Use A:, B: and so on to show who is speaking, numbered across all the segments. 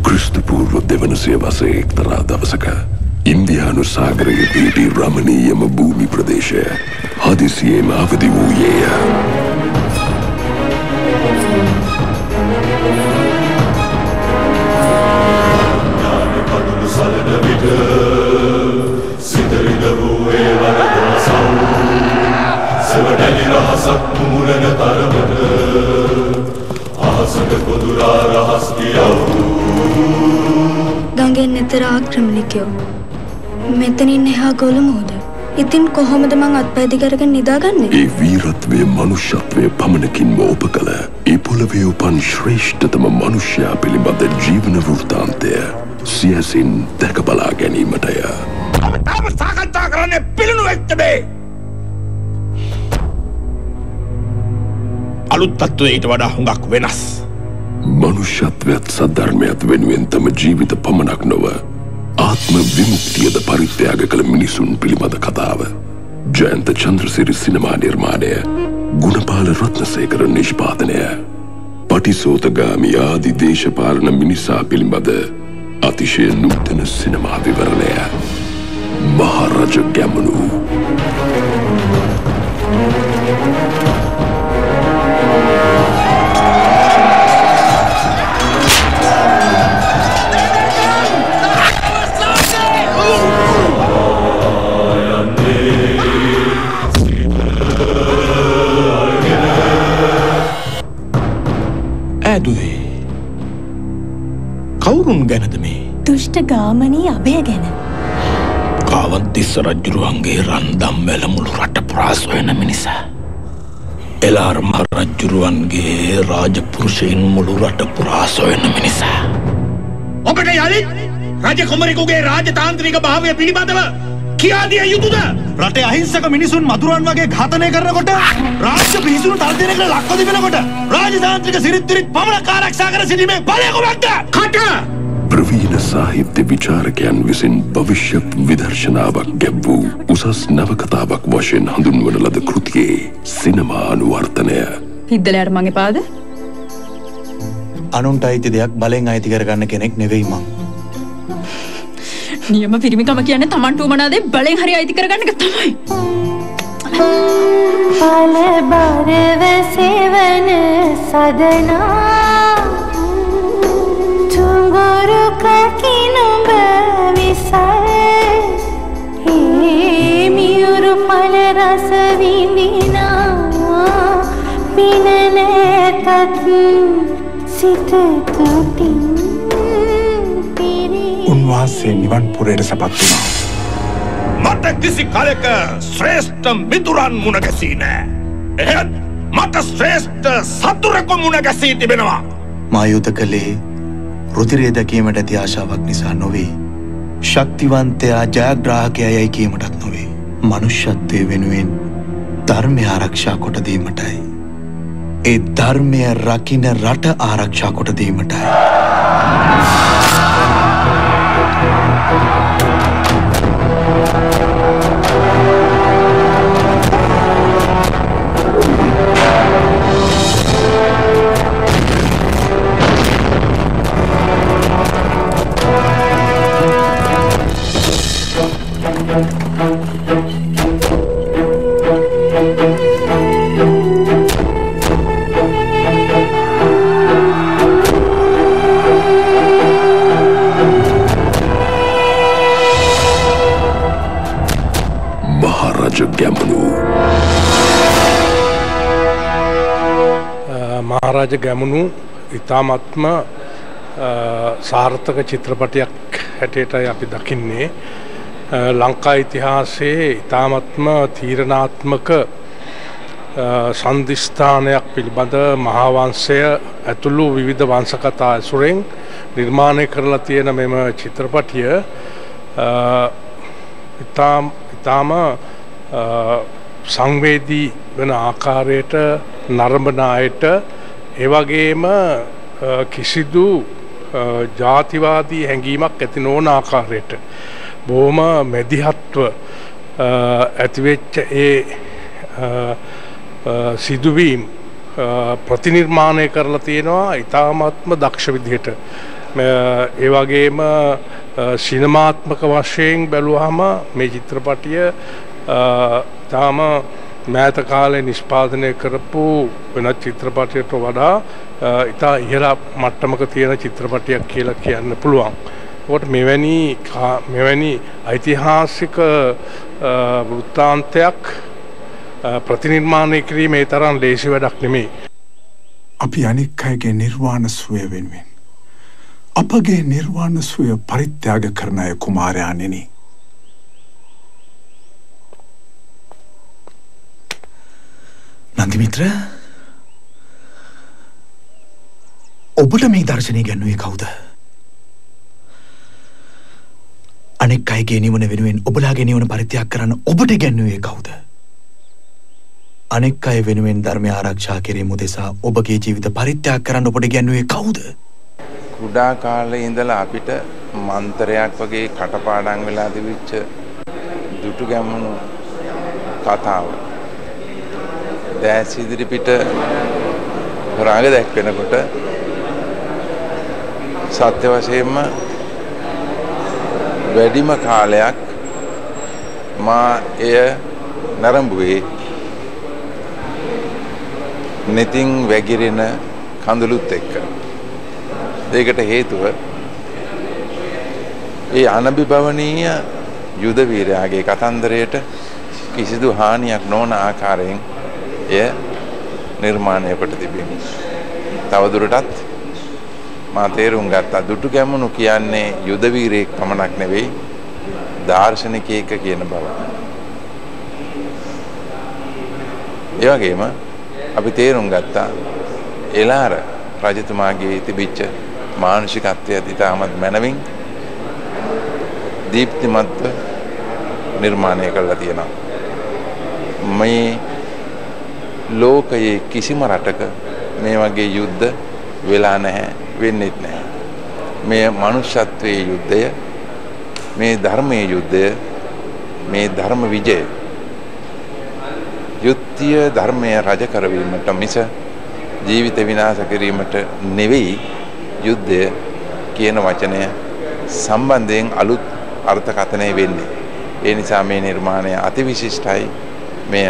A: ක්‍රිස්තුපූර්ව දෙවන සියවසේ එක්තරා දවසක ඉන්දියානු සාගරයේ පිහිටි රමණීයම භූමි ප්‍රදේශය හදිසියේම අවදි වූයේය.
B: ගඟෙන් එතර ආක්‍රමණිකයෝ මෙතනින් එහා ගොළු මුහුද. ඉතින් කොහොමද මං අත්පය දිගරගෙන නිදාගන්නේ?
A: ඒ වීරත්වයේ මනුෂ්‍යත්වයේ පමණකින්ම ඔප කළ ඒ පොළවේ උපන් ශ්‍රේෂ්ඨතම මනුෂ්‍යයා පිළිබඳ ජීවන වෘත්තාන්තය සියසින් දැක බලා ගැනීමටය.
C: අපි තාම සාකච්ඡා කරන්නේ පිළිණු වෙච්ච දේ. අලුත් තත්ත්වය ඊට වඩා හුඟක් වෙනස්.
A: මනුෂ්‍යත්වයත් සද්ධර්මයත් වෙනුවෙන් තම ජීවිත පමණක් නොව ආත්ම විමුක්තියද පරිත්‍යාග කළ මිනිසුන් පිළිබඳ කතාව. ජයන්ත චන්ද්‍රසිරි සිනමා නිර්මාණය, ගුණපාල රත්නසේකර නිෂ්පාදනය. පටිසෝතගාමි ආදි දේශපාලන මිනිසා පිළිබඳ අතිශය නූතන සිනමා විවරණය. මහරජ ගැමුණු.
C: ඇදුවේ කවුරුන් ගැනද මේ?
D: දුෂ්ට ගාමණී අභය ගැන.
C: කාවන්තිස්ස රජුරුවන්ගේ රන්දම් වැල මුළු රට පුරා සොයන මිනිසා. එළාර මහ රජුරුවන්ගේ රාජපුරුෂයින් මුළු රට පුරා සොයන මිනිසා. ඔබට යලිත් රජ කුමරෙකුගේ රාජතාන්ත්‍රික භාවය පිළිබඳව කියා දිය යුතුද? රටේ අහිංසක මිනිසුන් මදුරන් වගේ ඝාතනය කරනකොට, රාජ්‍ය පිහිසුණු තර්ජනයකට ලක්ව තිබෙනකොට රාජතාන්ත්‍රික සිරිත් විරිත් පමණක් ආරක්ෂා කර සිටීමේ බලය කුමක්ද? කට!
A: ප්‍රවීණ සාහිත්‍ය විචාරකයන් විසින් භවිෂ්‍යත් විදර්ශනාවක් ගැබ් වූ උසස් නවකතාවක් වශයෙන් හඳුන්වන ලද කෘතියේ සිනමා අනුවර්තනය.
D: හිද්දලයට මං එපාද?
E: අනුන්ට අයිති දෙයක් බලෙන් අයිති කරගන්න කෙනෙක් නෙවෙයි මං.
D: නියම පිරිමිකම කියන්නේ Tamanට උමනා දේ බලෙන් හරි අයිති කරගන්න එක තමයි.
F: පල බරව සෙවන සදනා තුඟුරු කකිනුඹ විසල් මියුරු පල රස විඳිනා පින නැතත් සිත තුටින්
C: උන්වහන්සේ නිවන් පුරයට සපත් වුණා. මට කිසි කලෙක ශ්‍රේෂ්ඨ මිතුරන් මුණ ගැසී නෑ. එහෙත් මට ශ්‍රේෂ්ඨ සතුරෙකු මුණ ගැසී තිබෙනවා.
E: මා යුද කළේ රුධිරය දැකීමට ඇති ආශාවක් නිසා නොවේ. ශක්තිවන්තයා ජයග්‍රාහකයා යයි කීමටත් නොවේ. මනුෂ්‍යත්වයේ වෙනුවෙන් ධර්මය ආරක්ෂා කොට දීමටයි. ඒ ධර්මය රකින්න රට ආරක්ෂා කොට දීමටයි.
G: මහරජ ගැමුණු ඉතාමත්ම සාර්ථක චිත්‍රපටයක් හැටියටයි අපි දකින්නේ. ලංකා ඉතිහාසයේ ඉතාමත්ම තීරණාත්මක සන්ධිස්ථානයක් පිළිබඳ මහාවංශය ඇතුළු විවිධ වංශකතා ඇසුරෙන් නිර්මාණය කරලා තියෙන මෙම චිත්‍රපටිය ඉතාම සංවේදී වෙන ආකාරයට නරඹන අයට ඒ වගේම කිසිදු ජාතිවාදී හැඟීමක් ඇති නොවන ආකාරයට බොහොම මැදිහත්ව ඇතිවෙච්ච ඒ සිදුවීම් ප්‍රතිනිර්මාණය කරලා තියෙනවා ඉතාමත්ම දක්ෂ විදිහට. ඒ වගේම සිනමාත්මක වශයෙන් බැලුවහම මේ චිත්‍රපටිය තාම මෑත කාලේ නිෂ්පාදනය කරපු වෙනත් චිත්‍රපටයට වඩා ඉතා ඉහළ මට්ටමක තියෙන චිත්‍රපටයක් කියලා කියන්න පුළුවන්. ඒකට මෙවැනි ඓතිහාසික වෘත්තාන්තයක් ප්‍රතිනිර්මාණය කිරීම ඒ තරම් ලේසි වැඩක් නෙමෙයි.
H: අපි අනික් අයගේ නිර්වාණ සුවය වෙනුවෙන් අපගේ නිර්වාණ සුවය පරිත්‍යාග කරන අය කුමාරයාණෙනි.
E: නන්දිමිත්‍ර, ඔබට මේ දර්ශනය ගැන්නුවේ කවුද? අනෙක් අයගේ නිවන වෙනුවෙන් ඔබලාගේ නිවන පරිත්‍යාග කරන්න ඔබට ගැන්නුවේ කවුද? අනෙක් අය වෙනුවෙන් ධර්මය ආරක්ෂා කිරීම උදෙසා ඔබගේ ජීවිත පරිත්‍යාග කරන්න ඔබට ගැන්නුවේ කවුද?
I: කුඩා කාලේ ඉඳලා අපිට මන්ත්‍රයක් වගේ කටපාඩම් වෙලා තිබිච්ච දුටු ගැමුණු කතාව. දැස් ඉදිරි පිට රාග දැක්වෙනකොට සත්‍ය වශයෙන්ම වැඩිම කාලයක් මා එය නරඹුවේ නෙතින් වැగిරෙන කඳුළුත් එක්ක. ඒකට හේතුව ඒ අනබිබවනීය යුද වීරයාගේ කතන්දරයට කිසිදු හානියක් නොවන ආකාරයෙන් එය නිර්මාණය කොට තිබීම. තවදුරටත් මා තේරුම් ගත්තා දුටු ගැමුණු කියන්නේ යුද වීරයෙක් පමණක් නෙවෙයි දාර්ශනිකයෙක් කියන බව. ඒ වගේම අපි තේරුම් ගත්තා එළාර රජතුමාගේ තිබිච්ච මානසිකත්වය ඉතාමත් මැනවින් දීප්තිමත්ව නිර්මාණය කරලා තියෙනවා. මේ ලෝකයේ කිසිම රටක මේ වගේ යුද්ධ වෙලා නැහැ, වෙන්නෙත් නැහැ. මේ මනුෂ්‍යත්වයේ යුද්ධය, මේ ධර්මයේ යුද්ධය, මේ ධර්ම විජය යුද්ධය ධර්මය රජ කරවීමට මිස ජීවිත විනාශ කිරීමට නෙවෙයි යුද්ධය කියන වචනය සම්බන්ධයෙන් අලුත් අර්ථකථනය වෙන්නේ. ඒ නිසා මේ නිර්මාණය අතිවිශිෂ්ටයි. මෙය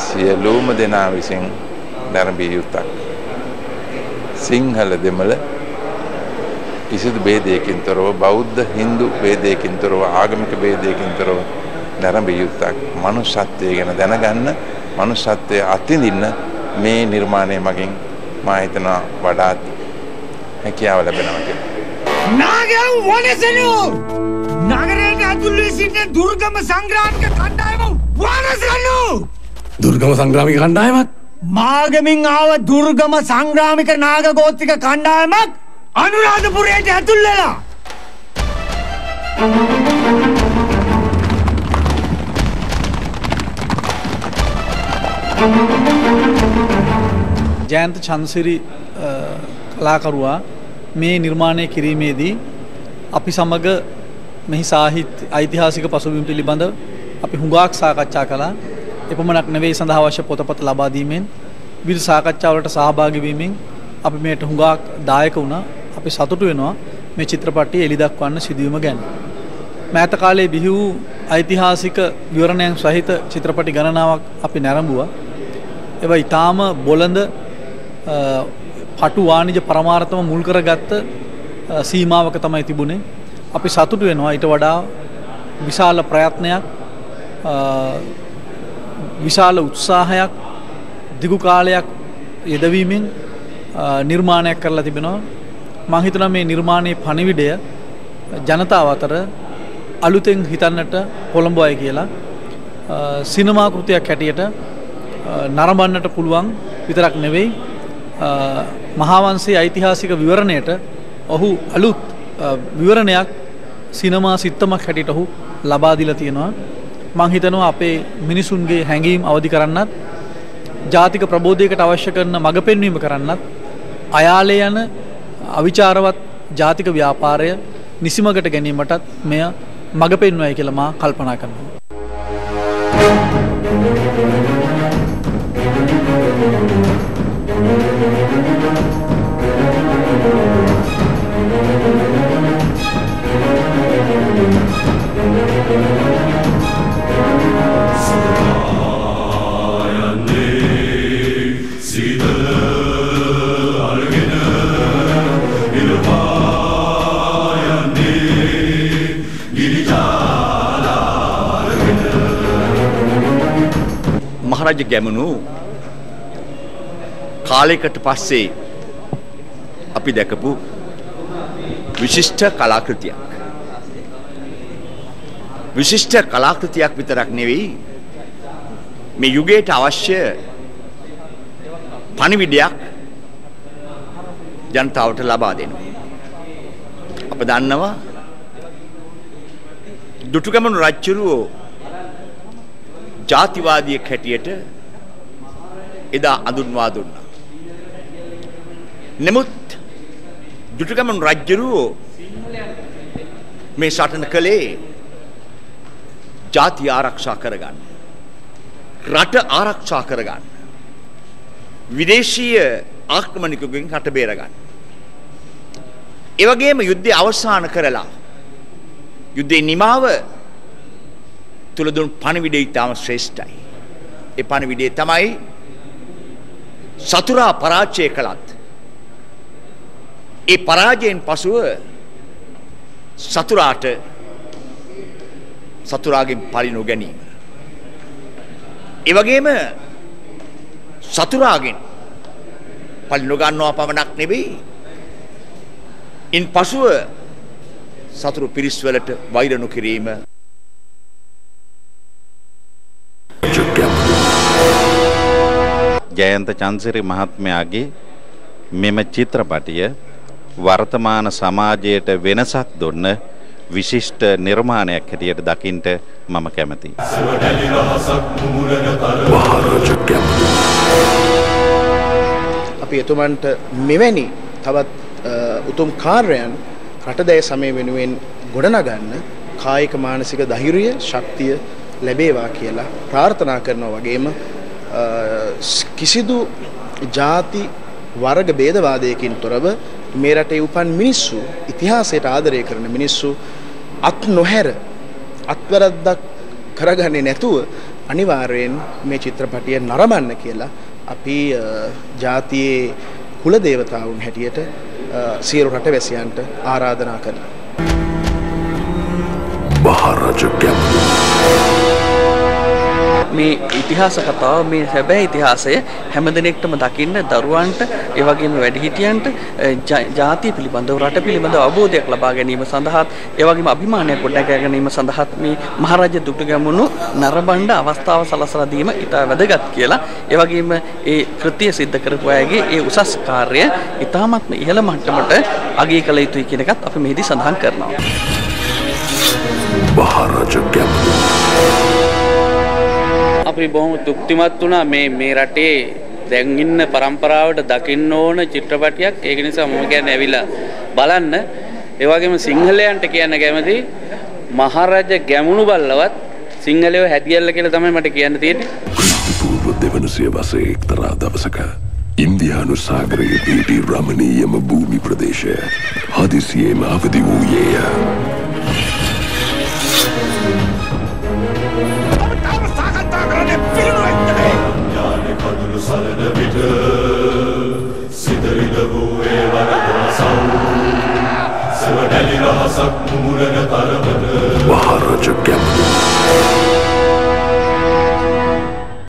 I: සියලුම දෙනා විසින් ධර්මීය යුත්තක්. සිංහල දෙමළ කිසිදු ભેදයකින් තොරව, බෞද්ධ හින්දු ભેදයකින් තොරව, ආගමික ભેදයකින් තොරව ධර්මීය යුත්තක්. මනුෂ්‍යත්වය ගැන දැනගන්න, මනුෂ්‍යත්වය අත්විඳින්න මේ නිර්මාණය මගින් මා හිතනවා වඩාත් හැකියාව ලැබෙනවා කියලා.
J: නාගයන් වනසනු නගරයට ඇතුල් වී සිටින දුර්ගම සංග්‍රාමික කණ්ඩායම වනසනු.
H: දුර්ගම සංග්‍රාමික කණ්ඩායමක්?
J: මාගමින් ආව දුර්ගම සංග්‍රාමික නාග ගෝත්‍රික කණ්ඩායමක් අනුරාධපුරයට ඇතුල් වෙලා.
K: ජයන්ත චන්සිරි කලාකරුවා මේ නිර්මාණය කිරීමේදී අපි සමග මෙහි සාහිත්‍ය ඓතිහාසික පසුබිම් පිළිබඳ අපි හුඟක් සාකච්ඡා කළා. එපමණක් නෙවෙයි සඳහා අවශ්‍ය පොතපත ලබා දීමෙන් විවිධ සාකච්ඡාවලට සහභාගී වීමෙන් අපි මේට හුඟක් දායක වුණා. අපි සතුටු වෙනවා මේ චිත්‍රපටය එළි දක්වන්න සිදුවීම ගැන. මෑත කාලයේ බිහි වූ ඓතිහාසික විවරණයන් සහිත චිත්‍රපටි ගණනාවක් අපි නැරඹුවා. ඒවා ඊටාම බොළඳ පටු වාණිජ පරමාර්ථම මුල් කරගත්ත සීමාවක තමයි තිබුණේ. අපි සතුටු වෙනවා ඊට වඩා විශාල ප්‍රයත්නයක්, විශාල උත්සාහයක්, දිගු කාලයක් යෙදවීමෙන් නිර්මාණයක් කරලා තිබෙනවා. මම හිතනවා මේ නිර්මාණයේ පණිවිඩය ජනතාව අතර අලුතෙන් හිතන්නට පොළඹවයි කියලා. සිනමා කෘතියක් හැටියට නරඹන්නට පුළුවන් විතරක් නෙවෙයි, මහාවංශයේ ඓතිහාසික විවරණයට ඔහු අලුත් විවරණයක් සිනමා සිත්තමක් හැටියට ඔහු ලබා දීලා තියෙනවා. මම හිතනවා අපේ මිනිසුන්ගේ හැඟීම් අවදි කරන්නත්, ජාතික ප්‍රබෝධයකට අවශ්‍ය කරන මඟ පෙන්වීම කරන්නත්, අයාලේ යන අවිචාරවත් ජාතික ව්‍යාපාරය නිසිමකට ගැනීමටත් මෙය මඟ පෙන්වයි කියලා මා කල්පනා කරනවා.
L: මහරජ ගැමුණු කාලයකට පස්සේ අපි දැකපු විශිෂ්ට කලාකෘතියක්. විශිෂ්ට කලාකෘතියක් විතරක් නෙවෙයි මේ යුගයට අවශ්‍ය පණිවිඩයක් ජනතාවට ලබා දෙනවා. අප දන්නවා දුටුගැමුණු රජුරෝ ජාතිවාදියෙක් හැටියට එදා අඳුන්වා දුන්නා. නමුත් දුටුගැමුණු රජුරෝ මේ සටන කළේ ජාතිය ආරක්ෂා කරගන්න. රට ආරක්ෂා කරගන්න. විදේශීය ආක්‍රමණිකයන්ගෙන් රට බේරගන්න. ඒ වගේම යුද්ධය අවසන් කරලා යුද්ධේ නිමාව තුල දුන් පණිවිඩය ඉතාම ශ්‍රේෂ්ඨයි. ඒ පණිවිඩය තමයි සතුරා පරාජය කළත් ඒ පරාජයෙන් පසුව සතුරාගෙන් පලි නොගැනීම. ඒ වගේම සතුරාගෙන් පලි නොගන්නවා පමණක් නෙවෙයි ඉන් පසුව සතුරු පිරිස්වලට වෛර නොකිරීම.
M: ජයන්ත චන්ද්‍රසිරි මහත්මයාගේ මෙම චිත්‍රපටිය වර්තමාන සමාජයට වෙනසක් දුන්න විශිෂ්ට නිර්මාණයක් හැටියට දකින්න මම කැමතියි.
N: අපි එතුමන්ට මෙවැනි තවත් උතුම් කාර්යයන් රටදෑ සමය වෙනුවෙන් ගොඩනගන්න කායික මානසික ධෛර්යය ශක්තිය ලැබේවා කියලා ප්‍රාර්ථනා කරනවා. වගේම කිසිදු ಜಾති වර්ග ભેදවාදයකින් තොරව මේ රටේ උපන් මිනිස්සු ඉතිහාසයට ආදරය කරන මිනිස්සු අත් නොහැර අත්වැරද්දක් කරගන්නේ නැතුව අනිවාර්යෙන් මේ චිත්‍රපටිය නරඹන්න කියලා අපි ජාතියේ කුල දේවතාවුන් හැටියට සියලු රටවැසියන්ට ආරාධනා කරනවා.
O: මේ ඉතිහාස කතාව මේ සැබෑ ඉතිහාසය හැමදෙනෙක්ටම දකින්න දරුවන්ට ඒ වගේම වැඩිහිටියන්ට ජාතිය පිළිබඳව රට පිළිබඳව අවබෝධයක් ලබා ගැනීම සඳහා ඒ වගේම අභිමානයක් ගොඩනගා ගැනීම සඳහා මේ මහරජා දුටුගැමුණු නරඹන්න අවස්ථාව සලසලා දීම ඉතා වැදගත් කියලා ඒ වගේම ඒ කෘත්‍ය සිද්ධ කරපු අයගේ ඒ උසස් කාර්යය ඉතාමත්ම ඉහළ මට්ටමට අගය කළ යුතුයි කියන එකත් අපි මෙහිදී සඳහන් කරනවා.
P: අපි බොහොම තෘප්තිමත් වුණා මේ රටේ දැන් ඉන්න પરම්පරාවට දකින්න ඕන චිත්‍රපටයක්. ඒක නිසා මම කියන්නේ ඇවිල්ලා බලන්න. ඒ වගේම සිංහලයන්ට කියන්න කැමති මහරජ ගැමුණු බල්ලවත් සිංහලයෝ හැදියල්ල කියලා තමයි මට කියන්න තියෙන්නේ.
A: පූර්ව දෙවන සියවසේ එක්තරා දවසක ඉන්දියානු සාගරයේ පිහිටි රමණීයම භූමි ප්‍රදේශය හදිසියේම අවදි වූයේය. මහරජ ගැමුණු